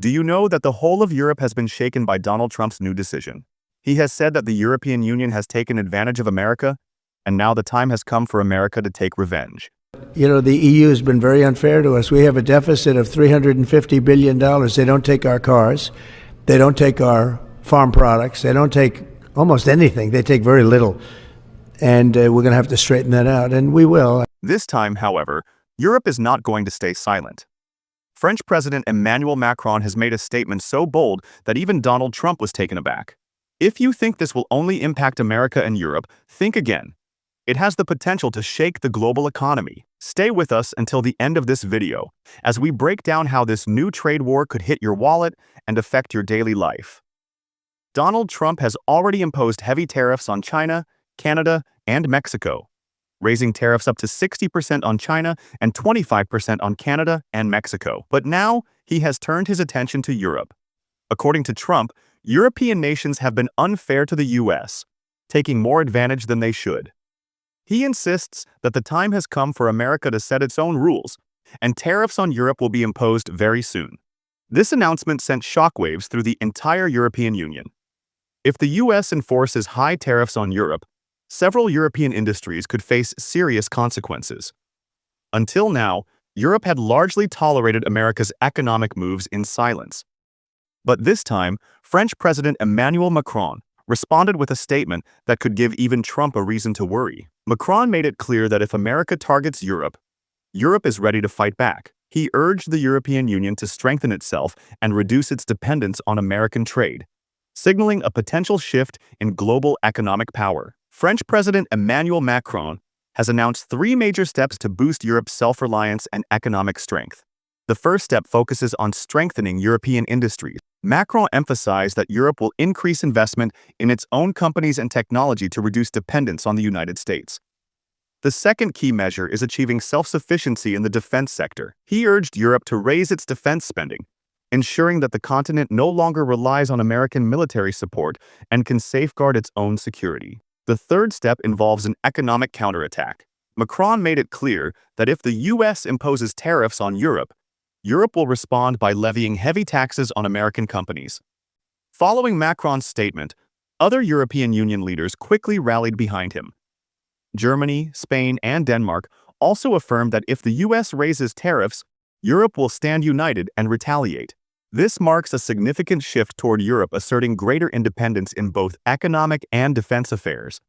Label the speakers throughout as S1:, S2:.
S1: Do you know that the whole of Europe has been shaken by Donald Trump's new decision? He has said that the European Union has taken advantage of America, and now the time has come for America to take revenge.
S2: You know, the EU has been very unfair to us. We have a deficit of $350 billion. They don't take our cars. They don't take our farm products. They don't take almost anything. They take very little. And we're going to have to straighten that out, and we will.
S1: This time, however, Europe is not going to stay silent. French President Emmanuel Macron has made a statement so bold that even Donald Trump was taken aback. If you think this will only impact America and Europe, think again. It has the potential to shake the global economy. Stay with us until the end of this video, as we break down how this new trade war could hit your wallet and affect your daily life. Donald Trump has already imposed heavy tariffs on China, Canada, and Mexico, raising tariffs up to 60% on China and 25% on Canada and Mexico. But now, he has turned his attention to Europe. According to Trump, European nations have been unfair to the US, taking more advantage than they should. He insists that the time has come for America to set its own rules, and tariffs on Europe will be imposed very soon. This announcement sent shockwaves through the entire European Union. If the US enforces high tariffs on Europe, several European industries could face serious consequences. Until now, Europe had largely tolerated America's economic moves in silence. But this time, French President Emmanuel Macron responded with a statement that could give even Trump a reason to worry. Macron made it clear that if America targets Europe, Europe is ready to fight back. He urged the European Union to strengthen itself and reduce its dependence on American trade, signaling a potential shift in global economic power. French President Emmanuel Macron has announced 3 major steps to boost Europe's self-reliance and economic strength. The first step focuses on strengthening European industries. Macron emphasized that Europe will increase investment in its own companies and technology to reduce dependence on the United States. The second key measure is achieving self-sufficiency in the defense sector. He urged Europe to raise its defense spending, ensuring that the continent no longer relies on American military support and can safeguard its own security. The third step involves an economic counterattack. Macron made it clear that if the US imposes tariffs on Europe, Europe will respond by levying heavy taxes on American companies. Following Macron's statement, other European Union leaders quickly rallied behind him. Germany, Spain, and Denmark also affirmed that if the US raises tariffs, Europe will stand united and retaliate. This marks a significant shift toward Europe asserting greater independence in both economic and defense affairs.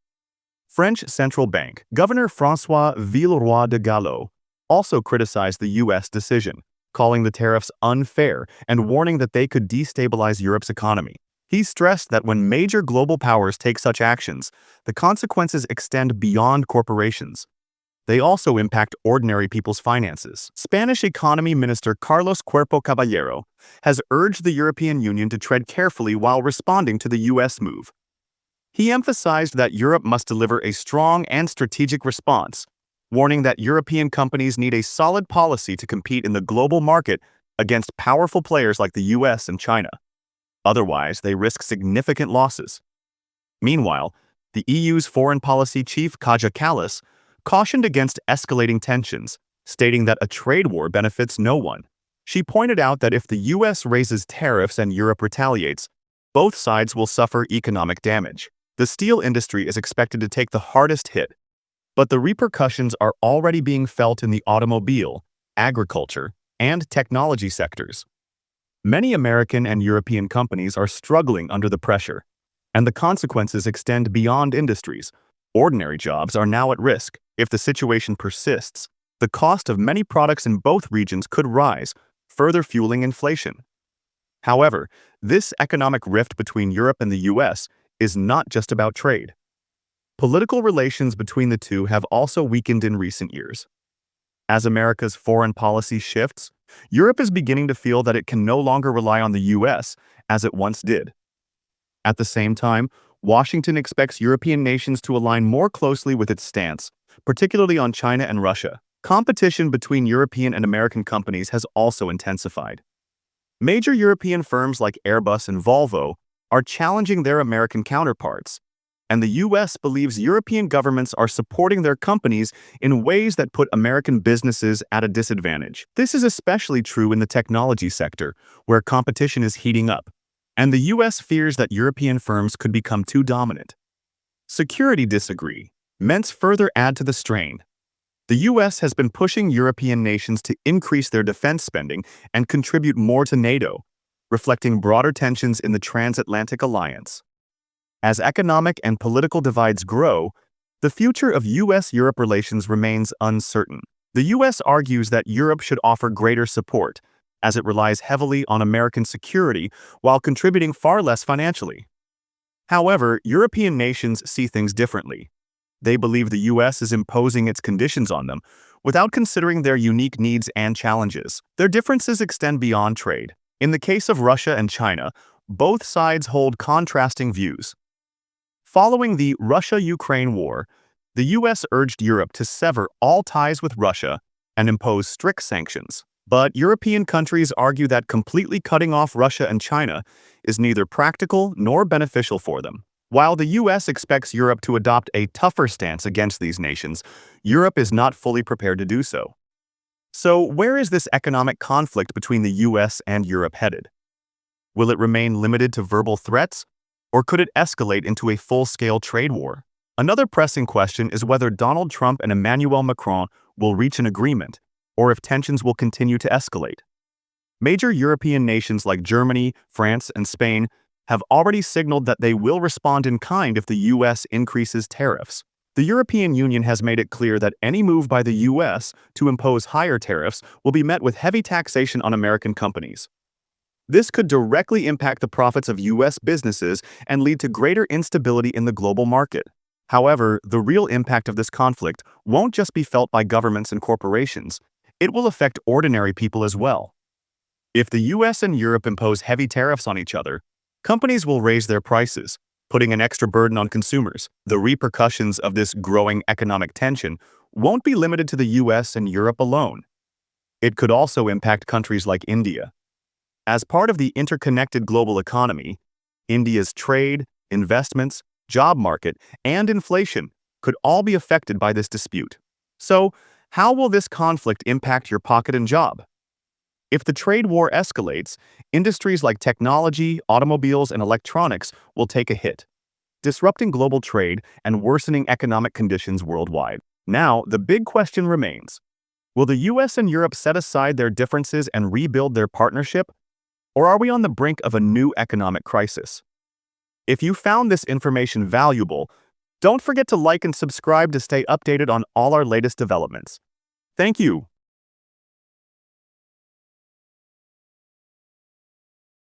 S1: French Central Bank Governor François Villeroy de Galhau also criticized the US decision, calling the tariffs unfair and warning that they could destabilize Europe's economy. He stressed that when major global powers take such actions, the consequences extend beyond corporations. They also impact ordinary people's finances. Spanish Economy Minister Carlos Cuerpo Caballero has urged the European Union to tread carefully while responding to the US move. He emphasized that Europe must deliver a strong and strategic response, warning that European companies need a solid policy to compete in the global market against powerful players like the US and China. Otherwise, they risk significant losses. Meanwhile, the EU's foreign policy chief Kaja Kallas cautioned against escalating tensions, stating that a trade war benefits no one. She pointed out that if the US raises tariffs and Europe retaliates, both sides will suffer economic damage. The steel industry is expected to take the hardest hit, but the repercussions are already being felt in the automobile, agriculture, and technology sectors. Many American and European companies are struggling under the pressure, and the consequences extend beyond industries. Ordinary jobs are now at risk. If the situation persists, the cost of many products in both regions could rise, further fueling inflation. However, this economic rift between Europe and the US is not just about trade. Political relations between the two have also weakened in recent years. As America's foreign policy shifts, Europe is beginning to feel that it can no longer rely on the US as it once did. At the same time, Washington expects European nations to align more closely with its stance, particularly on China and Russia. Competition between European and American companies has also intensified. Major European firms like Airbus and Volvo are challenging their American counterparts, and the US believes European governments are supporting their companies in ways that put American businesses at a disadvantage. This is especially true in the technology sector, where competition is heating up, and the US fears that European firms could become too dominant. Security disagreements further add to the strain. The US has been pushing European nations to increase their defense spending and contribute more to NATO, reflecting broader tensions in the transatlantic alliance. As economic and political divides grow, the future of US-Europe relations remains uncertain. The US argues that Europe should offer greater support, as it relies heavily on American security while contributing far less financially. However, European nations see things differently. They believe the US is imposing its conditions on them without considering their unique needs and challenges. Their differences extend beyond trade. In the case of Russia and China, both sides hold contrasting views. Following the Russia-Ukraine war, the US urged Europe to sever all ties with Russia and impose strict sanctions. But European countries argue that completely cutting off Russia and China is neither practical nor beneficial for them. While the US expects Europe to adopt a tougher stance against these nations, Europe is not fully prepared to do so. So, where is this economic conflict between the US and Europe headed? Will it remain limited to verbal threats, or could it escalate into a full-scale trade war? Another pressing question is whether Donald Trump and Emmanuel Macron will reach an agreement, or if tensions will continue to escalate. Major European nations like Germany, France, and Spain have already signaled that they will respond in kind if the US increases tariffs. The European Union has made it clear that any move by the US to impose higher tariffs will be met with heavy taxation on American companies. This could directly impact the profits of US businesses and lead to greater instability in the global market. However, the real impact of this conflict won't just be felt by governments and corporations. It will affect ordinary people as well. If the US and Europe impose heavy tariffs on each other, companies will raise their prices, putting an extra burden on consumers. The repercussions of this growing economic tension won't be limited to the US and Europe alone. It could also impact countries like India. As part of the interconnected global economy, India's trade, investments, job market, and inflation could all be affected by this dispute. So, how will this conflict impact your pocket and job? If the trade war escalates, industries like technology, automobiles, and electronics will take a hit, disrupting global trade and worsening economic conditions worldwide. Now, the big question remains: will the US and Europe set aside their differences and rebuild their partnership? Or are we on the brink of a new economic crisis? If you found this information valuable, don't forget to like and subscribe to stay updated on all our latest developments. Thank you.